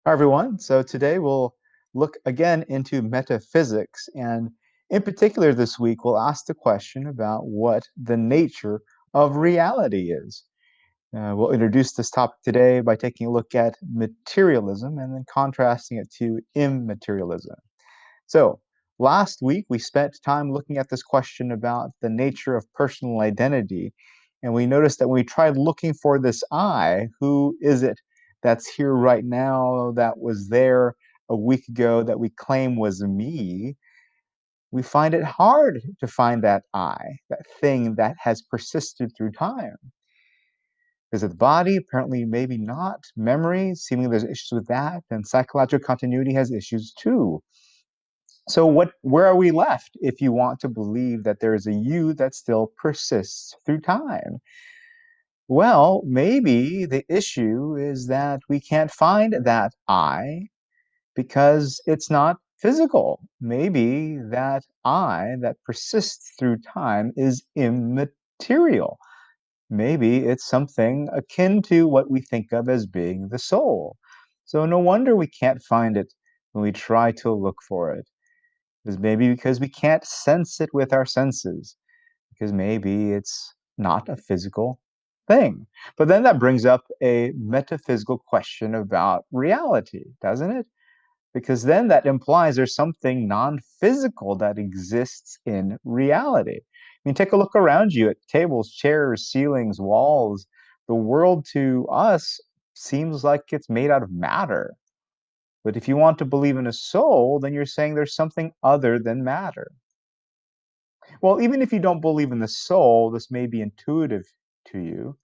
Hi, everyone. So today we'll look again into metaphysics. And in particular, this week, we'll ask the question about what the nature of reality is. We'll introduce this topic today by taking a look at materialism and then contrasting it to immaterialism. So, last week we spent time looking at this question about the nature of personal identity, and we noticed that when we tried looking for this I, who is it that's here right now, that was there a week ago, that we claim was me, we find it hard to find that I, that thing that has persisted through time. Is it the body? Apparently, maybe not. Memory, seemingly there's issues with that, and psychological continuity has issues too. So where are we left if you want to believe that there is a you that still persists through time? Well, maybe the issue is that we can't find that I because it's not physical. Maybe that I that persists through time is immaterial. Maybe it's something akin to what we think of as being the soul. So no wonder we can't find it when we try to look for it. Is maybe because we can't sense it with our senses, because maybe it's not a physical thing. But then that brings up a metaphysical question about reality, doesn't it? Because then that implies there's something non physical that exists in reality. I mean, take a look around you at tables, chairs, ceilings, walls. The world to us seems like it's made out of matter. But if you want to believe in a soul, then you're saying there's something other than matter. Well, even if you don't believe in the soul, this may be intuitive to you.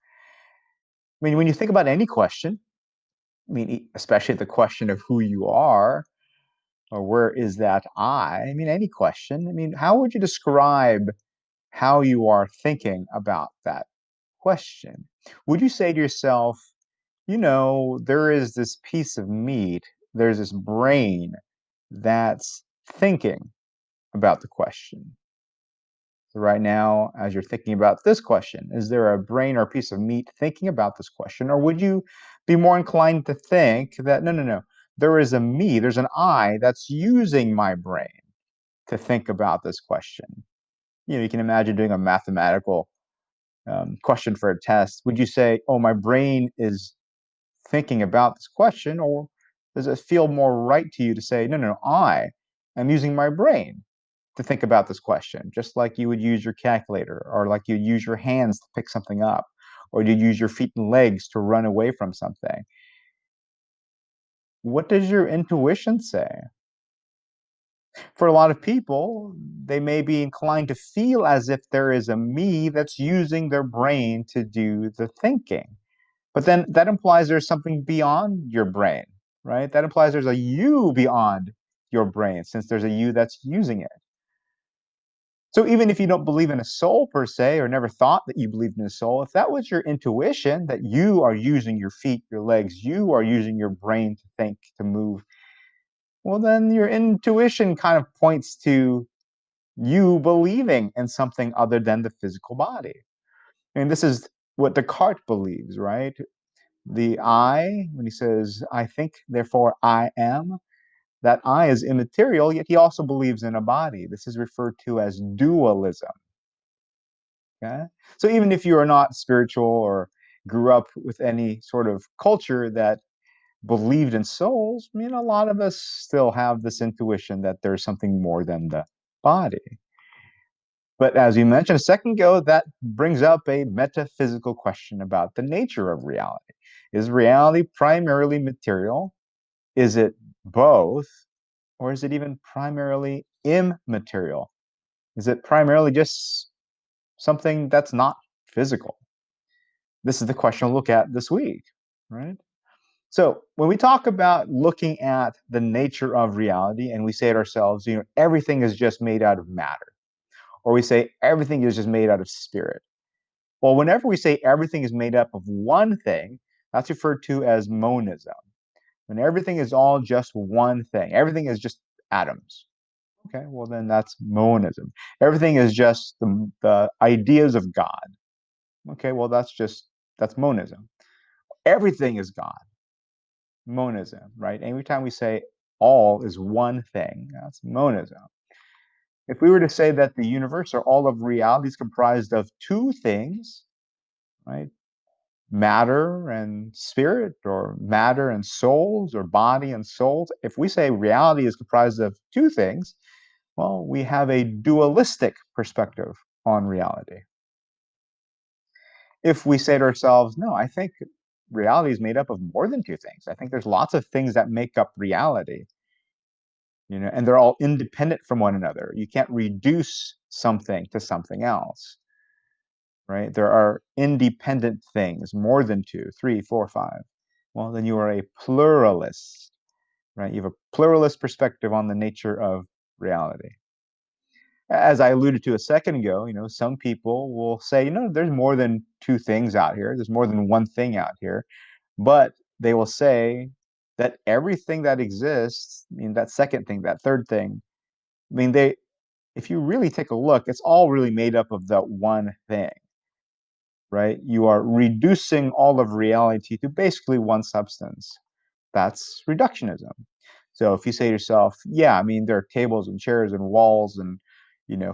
I mean, when you think about any question, I mean, especially the question of who you are or where is that I mean, any question, I mean, how would you describe how you are thinking about that question? Would you say to yourself, there is this piece of meat, there's this brain that's thinking about the question? So right now, as you're thinking about this question, is there a brain or a piece of meat thinking about this question? Or would you be more inclined to think that, no, no, no, there is a me, there's an I that's using my brain to think about this question? You can imagine doing a mathematical question for a test. Would you say, oh, my brain is thinking about this question? Or does it feel more right to you to say, no, no, no, I am using my brain to think about this question, just like you would use your calculator, or like you'd use your hands to pick something up, or you'd use your feet and legs to run away from something? What does your intuition say? For a lot of people, they may be inclined to feel as if there is a me that's using their brain to do the thinking. But then that implies there's something beyond your brain, right? That implies there's a you beyond your brain, since there's a you that's using it. So even if you don't believe in a soul per se, or never thought that you believed in a soul, if that was your intuition, that you are using your feet, your legs, you are using your brain to think, to move, well, then your intuition kind of points to you believing in something other than the physical body. And this is what Descartes believes, right? The I, when he says, I think, therefore I am, that I is immaterial, yet he also believes in a body. This is referred to as dualism. Okay? So even if you are not spiritual or grew up with any sort of culture that believed in souls, I mean, a lot of us still have this intuition that there's something more than the body. But as we mentioned a second ago, that brings up a metaphysical question about the nature of reality. Is reality primarily material? Is it both? Or is it even primarily immaterial? Is it primarily just something that's not physical? This is the question we'll look at this week, right? So when we talk about looking at the nature of reality and we say to ourselves, everything is just made out of matter, or we say everything is just made out of spirit. Well, whenever we say everything is made up of one thing, that's referred to as monism. When everything is all just one thing, everything is just atoms. Okay, well, then that's monism. Everything is just the ideas of God. Okay, well, that's monism. Everything is God. Monism, right? Every time we say all is one thing, that's monism. If we were to say that the universe or all of reality is comprised of two things, right? Matter and spirit, or matter and souls, or body and souls. If we say reality is comprised of two things, well, we have a dualistic perspective on reality. If we say to ourselves, no, I think reality is made up of more than two things. I think there's lots of things that make up reality, and they're all independent from one another. You can't reduce something to something else, right? There are independent things, more than two, three, four, five. Well, then you are a pluralist, right? You have a pluralist perspective on the nature of reality. As I alluded to a second ago, some people will say, there's more than two things out here. There's more than one thing out here. But they will say that everything that exists, that second thing, that third thing, if you really take a look, it's all really made up of that one thing, right? You are reducing all of reality to basically one substance. That's reductionism. So if you say to yourself, yeah, there are tables and chairs and walls and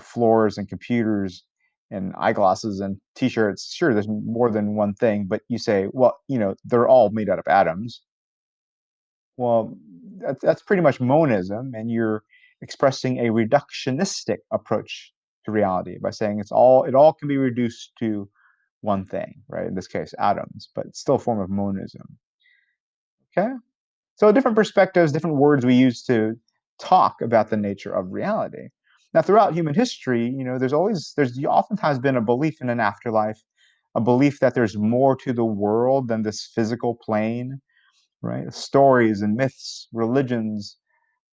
floors and computers and eyeglasses and t-shirts, sure, there's more than one thing, but you say, well, they're all made out of atoms. Well, that's pretty much monism, and you're expressing a reductionistic approach to reality by saying it all can be reduced to one thing, right? In this case, atoms, but it's still a form of monism. Okay? So different perspectives, different words we use to talk about the nature of reality. Now, throughout human history, there's oftentimes been a belief in an afterlife, a belief that there's more to the world than this physical plane, right? Stories and myths, religions,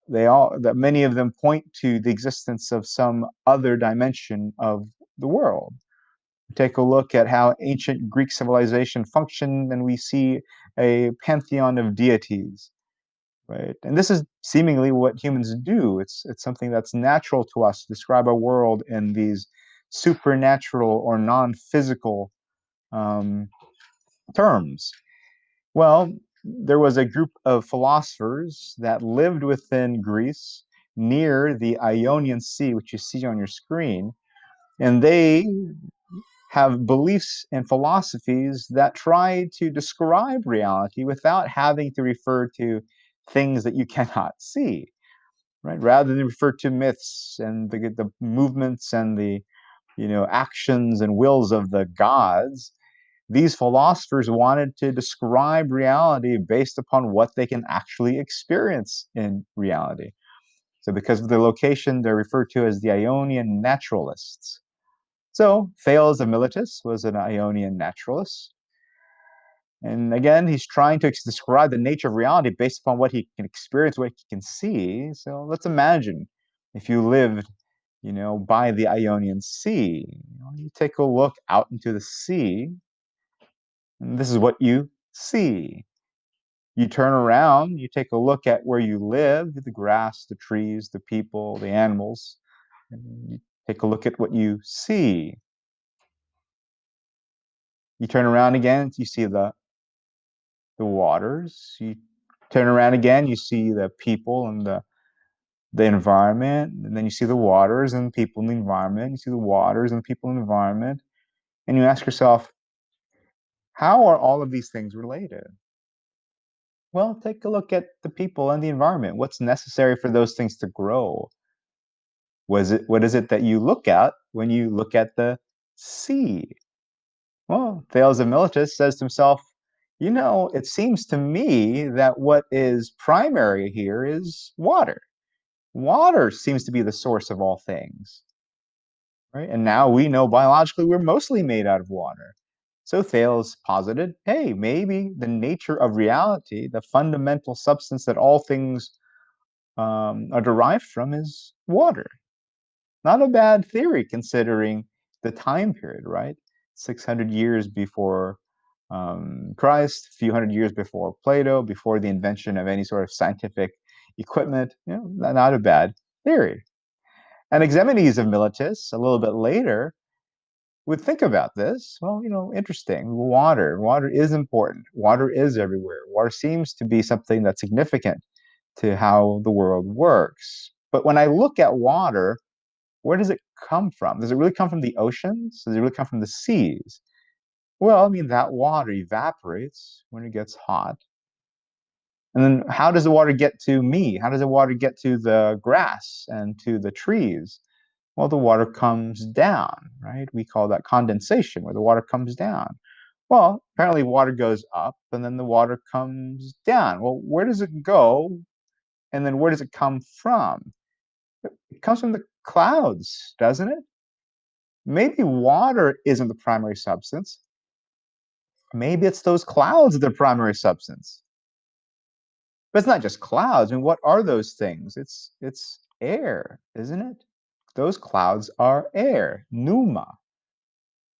that many of them point to the existence of some other dimension of the world. Take a look at how ancient Greek civilization functioned, and we see a pantheon of deities, right? And this is seemingly what humans do. It's something that's natural to us to describe a world in these supernatural or non-physical um, terms. Well, there was a group of philosophers that lived within Greece near the Ionian Sea, which you see on your screen, and they have beliefs and philosophies that try to describe reality without having to refer to things that you cannot see, right? Rather than refer to myths and the movements and the actions and wills of the gods, these philosophers wanted to describe reality based upon what they can actually experience in reality. So because of their location, they're referred to as the Ionian naturalists. So Thales of Miletus was an Ionian naturalist. And again, he's trying to describe the nature of reality based upon what he can experience, what he can see. So let's imagine if you lived, by the Ionian Sea. You take a look out into the sea, and this is what you see. You turn around, you take a look at where you live, the grass, the trees, the people, the animals, and you take a look at what you see. You turn around again, you see the waters. You turn around again, you see the people and the environment, and then you see the waters and the people in the environment. You see the waters and the people in the environment, and you ask yourself, how are all of these things related? Well, take a look at the people and the environment. What's necessary for those things to grow? What is it that you look at when you look at the sea? Well, Thales of Miletus says to himself, it seems to me that what is primary here is water. Water seems to be the source of all things, right? And now we know biologically we're mostly made out of water. So Thales posited, hey, maybe the nature of reality, the fundamental substance that all things are derived from, is water. Not a bad theory considering the time period, right? 600 years before Christ, a few hundred years before Plato, before the invention of any sort of scientific equipment. Not a bad theory. Anaximenes of Miletus, a little bit later, would think about this, well, interesting. Water is important. Water is everywhere. Water seems to be something that's significant to how the world works. But when I look at water, where does it come from? Does it really come from the oceans? Does it really come from the seas? Well, I mean, that water evaporates when it gets hot. And then how does the water get to me? How does the water get to the grass and to the trees? Well, the water comes down, right? We call that condensation, where the water comes down. Well, apparently water goes up and then the water comes down. Well, where does it go? And then where does it come from? It comes from the clouds, doesn't it? Maybe water isn't the primary substance. Maybe it's those clouds that are the primary substance. But it's not just clouds. I mean, what are those things? It's air, isn't it? Those clouds are air, pneuma.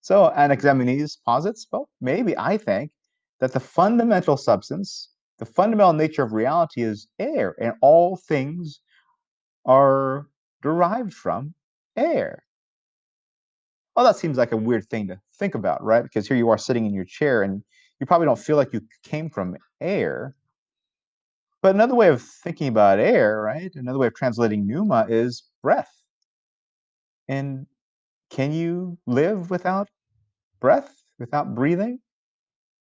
So Anaximenes posits, well, maybe I think that the fundamental substance, the fundamental nature of reality is air, and all things are derived from air. Well, that seems like a weird thing to think about, right? Because here you are sitting in your chair and you probably don't feel like you came from air. But another way of thinking about air, right? Another way of translating pneuma is breath. And can you live without breath, without breathing?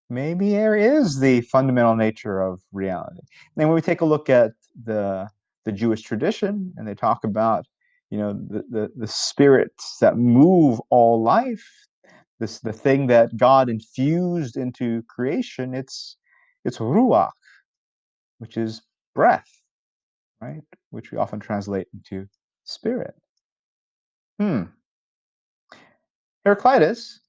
Maybe air is the fundamental nature of reality. And then when we take a look at the Jewish tradition, and they talk about, the spirits that move all life, the thing that God infused into creation, it's ruach, which is breath, right? Which we often translate into spirit. Hmm. Heraclitus,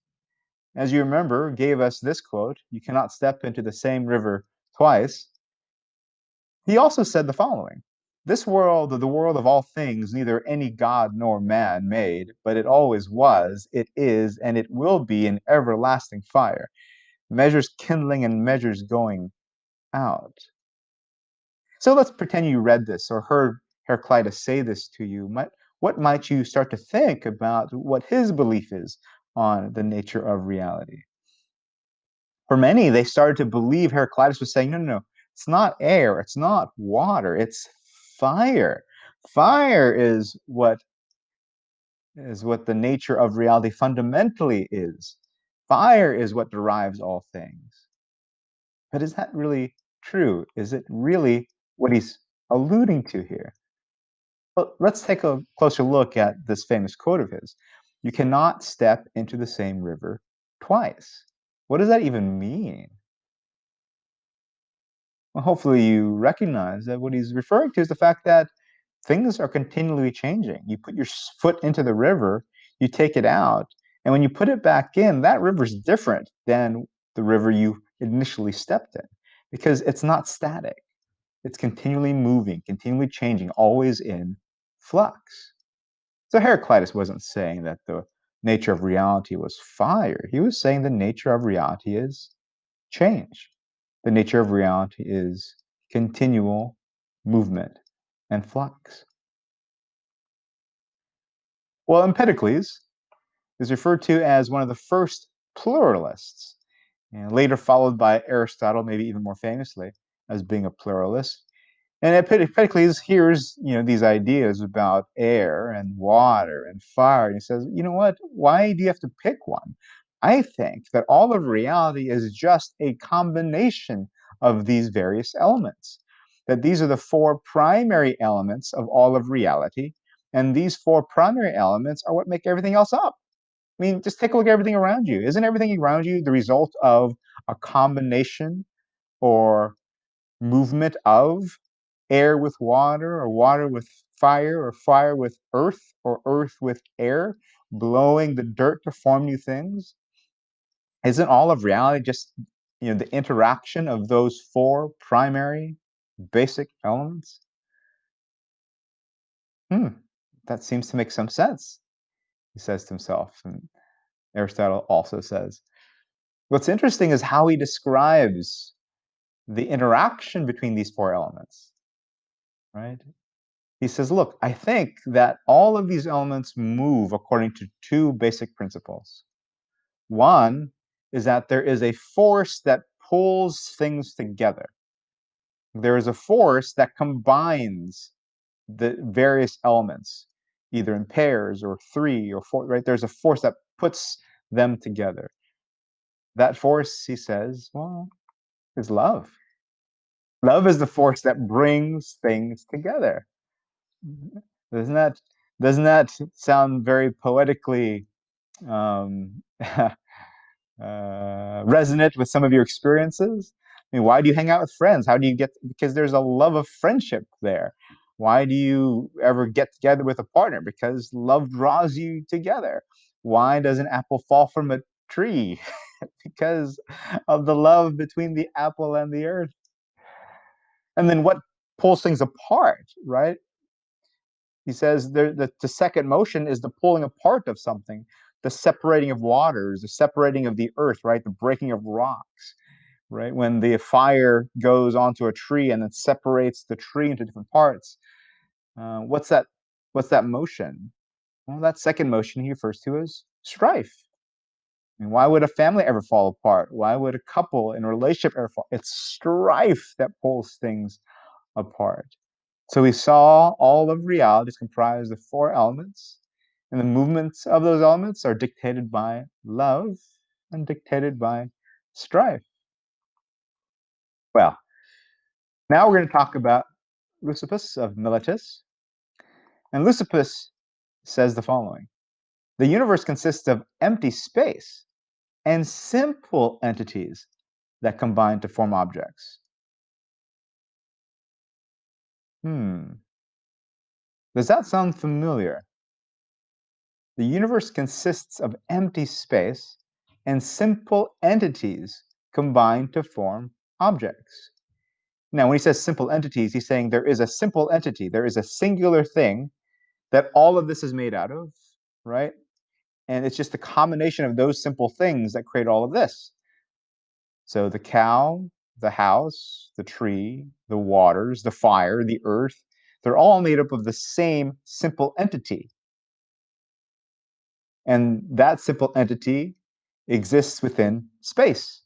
as you remember, gave us this quote: "You cannot step into the same river twice." He also said the following: "This world, the world of all things, neither any god nor man made, but it always was, it is, and it will be an everlasting fire, measures kindling and measures going out." So let's pretend you read this or heard Heraclitus say this to you. What might you start to think about what his belief is on the nature of reality? For many, they started to believe Heraclitus was saying, no, no, no, it's not air, it's not water, it's fire. Fire is what the nature of reality fundamentally is. Fire is what derives all things. But is that really true? Is it really what he's alluding to here? Well, let's take a closer look at this famous quote of his. You cannot step into the same river twice. What does that even mean? Well, hopefully you recognize that what he's referring to is the fact that things are continually changing. You put your foot into the river, you take it out, and when you put it back in, that river's different than the river you initially stepped in because it's not static. It's continually moving, continually changing, always in flux. So Heraclitus wasn't saying that the nature of reality was fire. He was saying the nature of reality is change. The nature of reality is continual movement and flux. Well, Empedocles is referred to as one of the first pluralists, and later followed by Aristotle, maybe even more famously, as being a pluralist. And Empedocles hears, these ideas about air and water and fire, and he says, you know what? Why do you have to pick one? I think that all of reality is just a combination of these various elements. That these are the four primary elements of all of reality, and these four primary elements are what make everything else up. I mean, just take a look at everything around you. Isn't everything around you the result of a combination or movement of air with water, or water with fire, or fire with earth, or earth with air, blowing the dirt to form new things? Isn't all of reality just the interaction of those four primary basic elements? Hmm, that seems to make some sense, he says to himself. And Aristotle also says, what's interesting is how he describes the interaction between these four elements, right? He says, look, I think that all of these elements move according to two basic principles. One is that there is a force that pulls things together. There is a force that combines the various elements, either in pairs or three or four, right? There's a force that puts them together. That force, he says, well, is love. Love is the force that brings things together. Doesn't that doesn't that sound very poetically um, resonant with some of your experiences? I mean, why do you hang out with friends? How do you get? Because there's a love of friendship there. Why do you ever get together with a partner? Because love draws you together. Why does an apple fall from a tree? Because of the love between the apple and the earth. And then what pulls things apart, right? He says the second motion is the pulling apart of something, the separating of waters, the separating of the earth, right? The breaking of rocks, right? When the fire goes onto a tree and it separates the tree into different parts. What's that? What's that motion? Well, that second motion he refers to as strife. I mean, why would a family ever fall apart? Why would a couple in a relationship ever fall? It's strife that pulls things apart. So we saw all of reality is comprised of four elements, and the movements of those elements are dictated by love and dictated by strife. Well, now we're going to talk about Leucippus of Miletus. And Leucippus says the following: the universe consists of empty space and simple entities that combine to form objects. Does that sound familiar? The universe consists of empty space and simple entities combined to form objects. Now, when he says simple entities, he's saying there is a simple entity, there is a singular thing that all of this is made out of, right? And it's just a combination of those simple things that create all of this. So the cow, the house, the tree, the waters, the fire, the earth, they're all made up of the same simple entity. And that simple entity exists within space.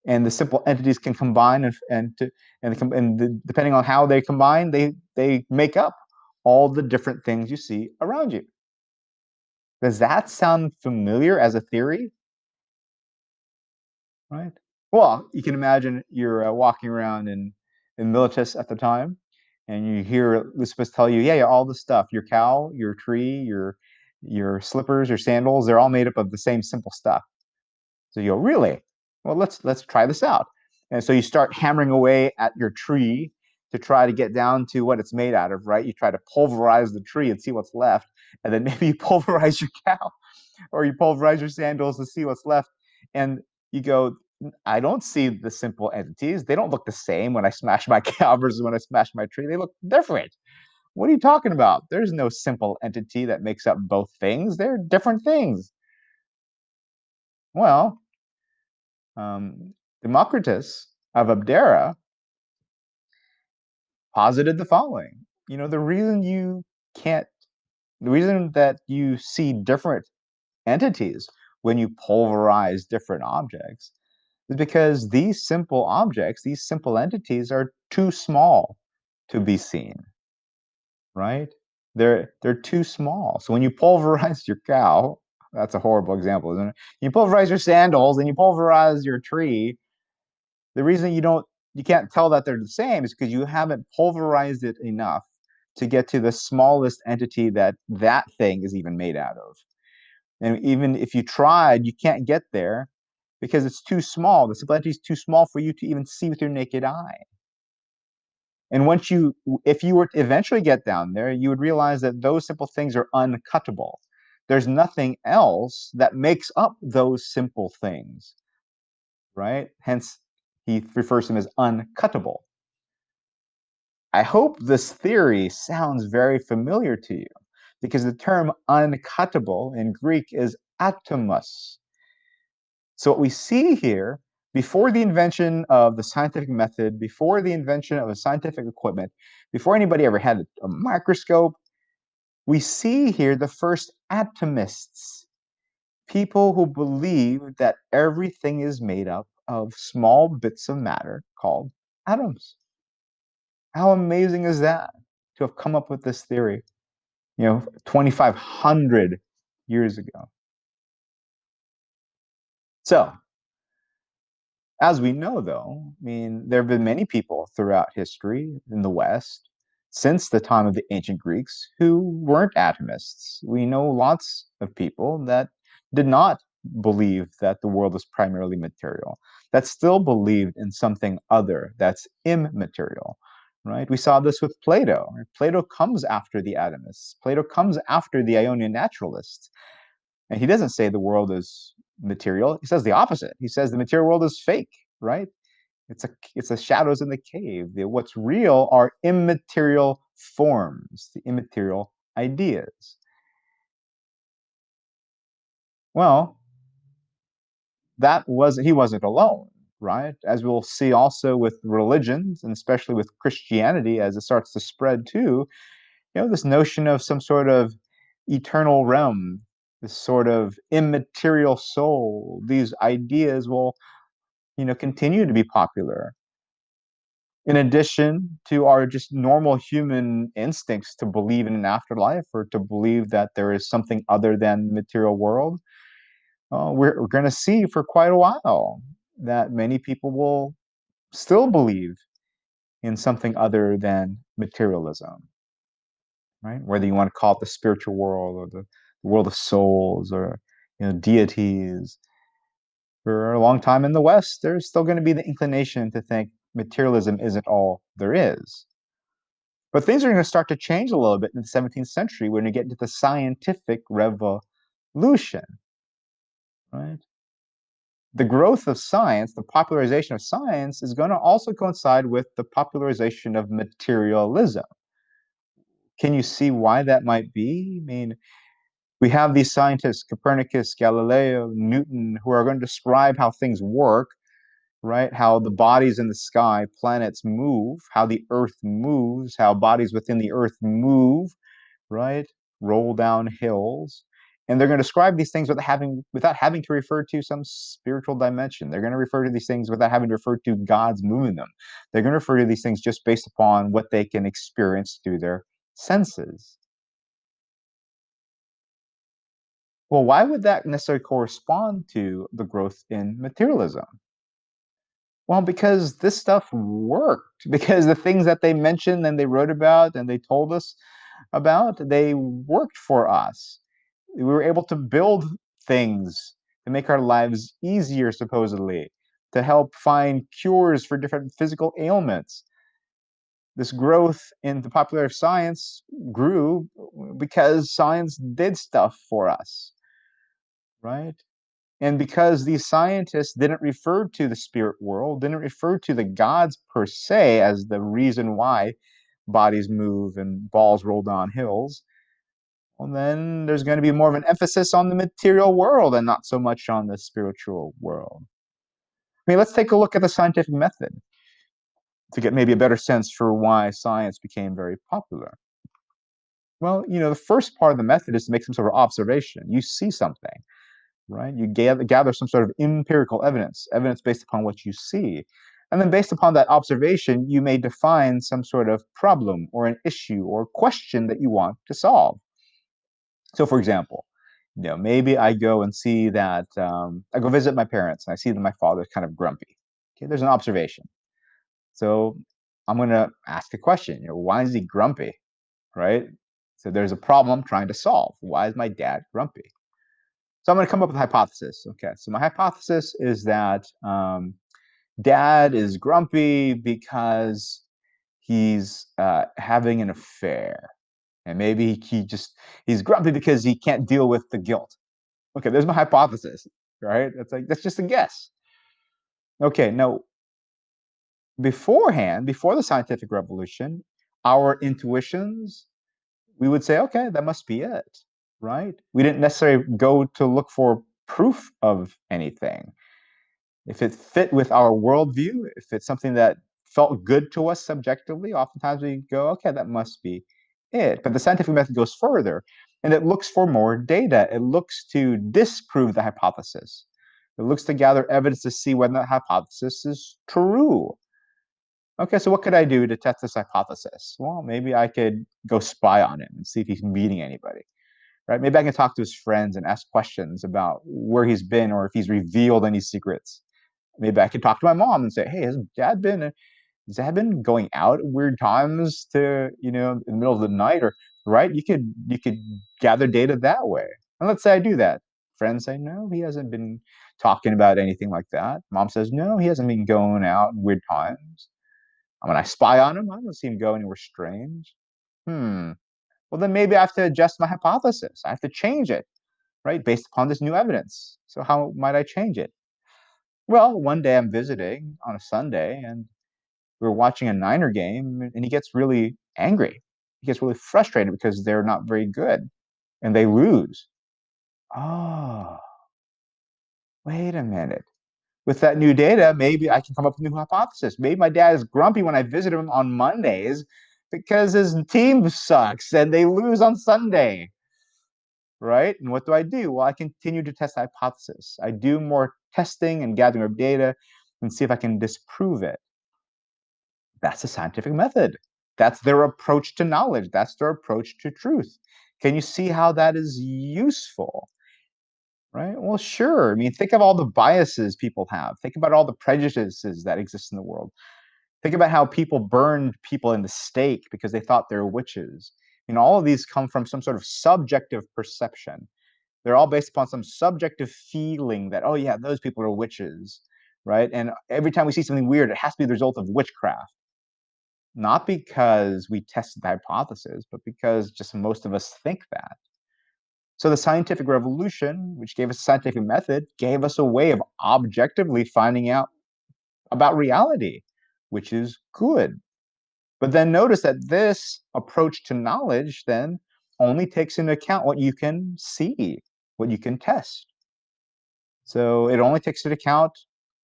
And the simple entities can combine depending on how they combine, they make up all the different things you see around you. Does that sound familiar as a theory? Right? Well, you can imagine you're walking around in Miletus at the time, and you hear Leucippus tell you, yeah, all the stuff, your cow, your tree, your slippers, your sandals, they're all made up of the same simple stuff. So you go, really? Well, let's try this out. And so you start hammering away at your tree to try to get down to what it's made out of, right? You try to pulverize the tree and see what's left, and then maybe you pulverize your cow or you pulverize your sandals to see what's left. And you go, I don't see the simple entities. They don't look the same when I smash my cow versus when I smash my tree. They look different. What are you talking about? There's no simple entity that makes up both things. They're different things. Well, Democritus of Abdera posited the following. You know, can't, the reason that you see different entities when you pulverize different objects is because these simple objects, these simple entities are too small to be seen, right? They're too small. So when you pulverize your cow, that's a horrible example, isn't it? You pulverize your sandals and you pulverize your tree. The reason you can't tell that they're the same is because you haven't pulverized it enough to get to the smallest entity that that thing is even made out of. And even if you tried, you can't get there because it's too small. The simple entity is too small for you to even see with your naked eye. And if you were to eventually get down there, you would realize that those simple things are uncuttable. There's nothing else that makes up those simple things, right? Hence, he refers to them as uncuttable. I hope this theory sounds very familiar to you because the term uncuttable in Greek is atomos. So what we see here, before the invention of the scientific method, before the invention of a scientific equipment, before anybody ever had a microscope, we see here the first atomists, People who believe that everything is made up of small bits of matter called atoms. How amazing is that to have come up with this theory, 2,500 years ago? So, as we know, though, I mean, there have been many people throughout history in the West, since the time of the ancient Greeks, who weren't atomists. We know lots of people that did not believe that the world was primarily material, that still believed in something other that's immaterial, right? We saw this with Plato. Plato comes after the atomists. Plato comes after the Ionian naturalists. And he doesn't say the world is material. He says the opposite. He says the material world is fake, right? It's the shadows in the cave. What's real are immaterial forms, the immaterial ideas. Well, he wasn't alone, right? As we'll see also with religions, and especially with Christianity as it starts to spread too, this notion of some sort of eternal realm, this sort of immaterial soul, these ideas will, continue to be popular. In addition to our just normal human instincts to believe in an afterlife or to believe that there is something other than the material world, we're going to see for quite a while that many people will still believe in something other than materialism, right? Whether you want to call it the spiritual world or the world of souls or deities. For a long time in the West, there's still going to be the inclination to think materialism isn't all there is. But things are going to start to change a little bit in the 17th century when you get into the scientific revolution, right? The growth of science, the popularization of science, is going to also coincide with the popularization of materialism. Can you see why that might be? I mean, we have these scientists, Copernicus, Galileo, Newton, who are going to describe how things work, right? How the bodies in the sky, planets move, how the earth moves, how bodies within the earth move, right? Roll down hills. And they're going to describe these things without having to refer to some spiritual dimension. They're going to refer to these things without having to refer to God's moving them. They're going to refer to these things just based upon what they can experience through their senses. Well, why would that necessarily correspond to the growth in materialism? Well, because this stuff worked, because the things that they mentioned and they wrote about and they told us about, they worked for us. We were able to build things to make our lives easier, supposedly, to help find cures for different physical ailments. This growth in the popularity of science grew because science did stuff for us, right? And because these scientists didn't refer to the spirit world, didn't refer to the gods per se as the reason why bodies move and balls roll down hills, well, then there's going to be more of an emphasis on the material world and not so much on the spiritual world. I mean, let's take a look at the scientific method to get maybe a better sense for why science became very popular. Well, the first part of the method is to make some sort of observation. You see something, right? You gather some sort of empirical evidence, evidence based upon what you see. And then based upon that observation, you may define some sort of problem or an issue or question that you want to solve. So, for example, maybe I go and see that I go visit my parents and I see that my father's kind of grumpy. Okay, there's an observation. So I'm going to ask a question. Why is he grumpy, right? So there's a problem I'm trying to solve. Why is my dad grumpy? So I'm going to come up with a hypothesis. Okay, so my hypothesis is that dad is grumpy because he's having an affair, and maybe he's grumpy because he can't deal with the guilt. Okay, there's my hypothesis, right? That's just a guess. Okay, now beforehand, before the scientific revolution, our intuitions, we would say, okay, that must be it, right? We didn't necessarily go to look for proof of anything. If it fit with our worldview, if it's something that felt good to us subjectively, oftentimes we go, okay, that must be it. But the scientific method goes further. And it looks for more data. It looks to disprove the hypothesis. It looks to gather evidence to see whether that hypothesis is true. Okay, so what could I do to test this hypothesis? Well, maybe I could go spy on him and see if he's meeting anybody, right? Maybe I can talk to his friends and ask questions about where he's been or if he's revealed any secrets. Maybe I could talk to my mom and say, "Hey, has dad been going out at weird times to, in the middle of the night?" Or right, you could gather data that way. And let's say I do that. Friends say, "No, he hasn't been talking about anything like that." Mom says, "No, he hasn't been going out in weird times." When I spy on him, I don't see him go anywhere strange. Hmm. Well, then maybe I have to adjust my hypothesis. I have to change it, right, based upon this new evidence. So how might I change it? Well, one day I'm visiting on a Sunday, and we're watching a Niner game, and he gets really angry. He gets really frustrated because they're not very good and they lose. Oh, wait a minute. With that new data, maybe I can come up with a new hypothesis. Maybe my dad is grumpy when I visit him on Mondays because his team sucks and they lose on Sunday, right? And what do? Well, I continue to test the hypothesis. I do more testing and gathering of data and see if I can disprove it. That's the scientific method. That's their approach to knowledge. That's their approach to truth. Can you see how that is useful? Right? Well, sure. I mean, think of all the biases people have. Think about all the prejudices that exist in the world. Think about how people burned people in the stake because they thought they were witches. All of these come from some sort of subjective perception. They're all based upon some subjective feeling that, oh, yeah, those people are witches, right? And every time we see something weird, it has to be the result of witchcraft. Not because we tested the hypothesis, but because just most of us think that. So the scientific revolution, which gave us a scientific method, gave us a way of objectively finding out about reality, which is good. But then notice that this approach to knowledge then only takes into account what you can see, what you can test. So it only takes into account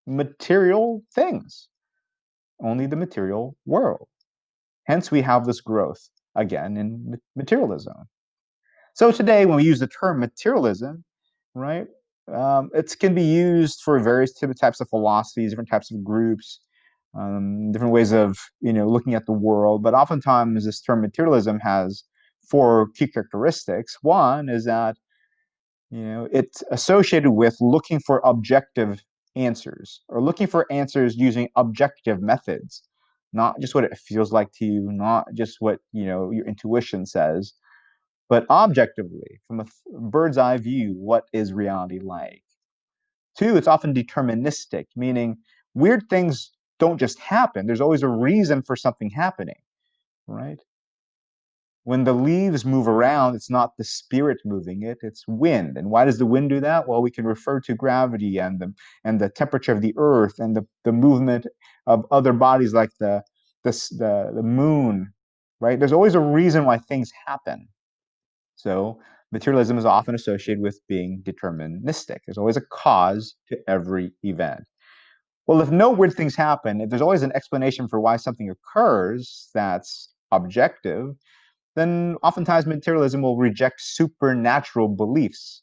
material things, only the material world. Hence, we have this growth again in materialism. So today, when we use the term materialism, right, it can be used for various types of philosophies, different types of groups, different ways of looking at the world. But oftentimes, this term materialism has four key characteristics. One is that it's associated with looking for objective answers or looking for answers using objective methods, not just what it feels like to you, not just what your intuition says, but objectively, from a bird's eye view, what is reality like? Two, it's often deterministic, meaning weird things don't just happen. There's always a reason for something happening, right? When the leaves move around, it's not the spirit moving it, it's wind. And why does the wind do that? Well, we can refer to gravity and the temperature of the earth and the movement of other bodies like the moon, right? There's always a reason why things happen. So materialism is often associated with being deterministic. There's always a cause to every event. Well, if no weird things happen, if there's always an explanation for why something occurs that's objective, then oftentimes materialism will reject supernatural beliefs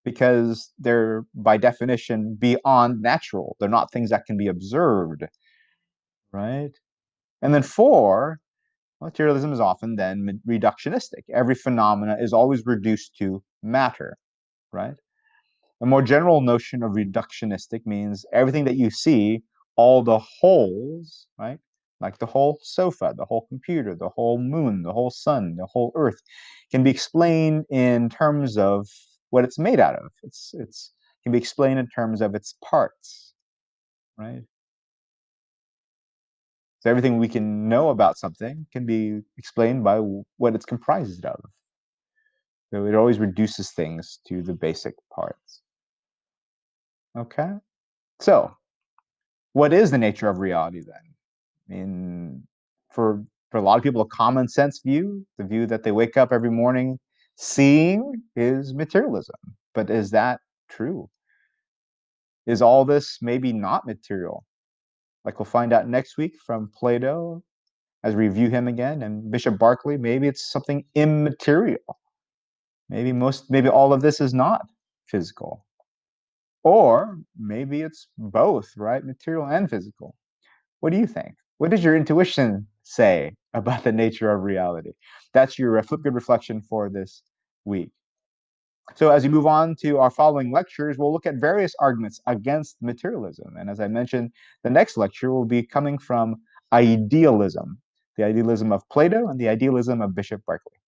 because they're, by definition, beyond natural. They're not things that can be observed, right? And then four, materialism is often then reductionistic. Every phenomena is always reduced to matter, right? A more general notion of reductionistic means everything that you see, all the wholes, right? Like the whole sofa, the whole computer, the whole moon, the whole sun, the whole earth, can be explained in terms of what it's made out of. It's can be explained in terms of its parts, right? So everything we can know about something can be explained by what it's comprised of. So it always reduces things to the basic parts. Okay? So, what is the nature of reality then? I mean, for a lot of people, a common sense view, the view that they wake up every morning seeing, is materialism. But is that true? Is all this maybe not material? Like we'll find out next week from Plato as we review him again, and Bishop Berkeley, maybe it's something immaterial. Maybe all of this is not physical. Or maybe it's both, right? Material and physical. What do you think? What does your intuition say about the nature of reality? That's your flip-good reflection for this week. So as we move on to our following lectures, we'll look at various arguments against materialism. And as I mentioned, the next lecture will be coming from idealism, the idealism of Plato and the idealism of Bishop Berkeley.